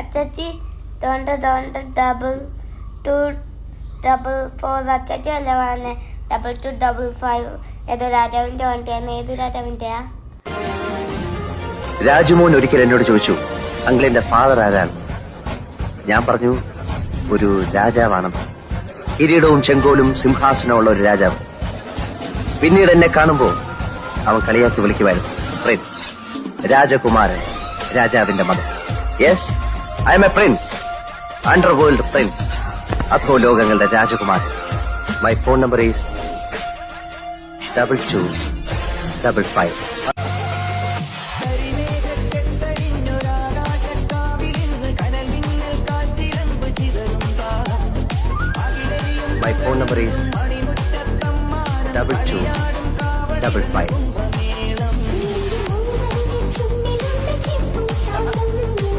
അച്ചാച്ചി double 244 അച്ചാച്ചി അല്ല പറഞ്ഞേ 2255 ഏതോ രാജാവിന്റെ വണ്ടിയാണ്. ഏത് രാജാവിന്റെയാ? രാജുമോൻ ഒരിക്കൽ എന്നോട് ചോദിച്ചു, അങ്കിളിന്റെ ഫാദർ ആരാണ്? ഞാൻ പറഞ്ഞു, ഒരു രാജാവാണെന്ന്. കിരീടവും ചെങ്കോലും സിംഹാസനമുള്ള ഒരു രാജാവ്. പിന്നീട് എന്നെ കാണുമ്പോ അവൻ കളിയാക്കി വിളിക്കുമായിരുന്നു, പ്രിൻസ്, രാജകുമാരൻ, രാജാവിന്റെ മകൻ. Yes, I am a prince, underworld prince, അധോ ലോകങ്ങളുടെ രാജകുമാരൻ. My phone number is 2255. My phone number is 2255.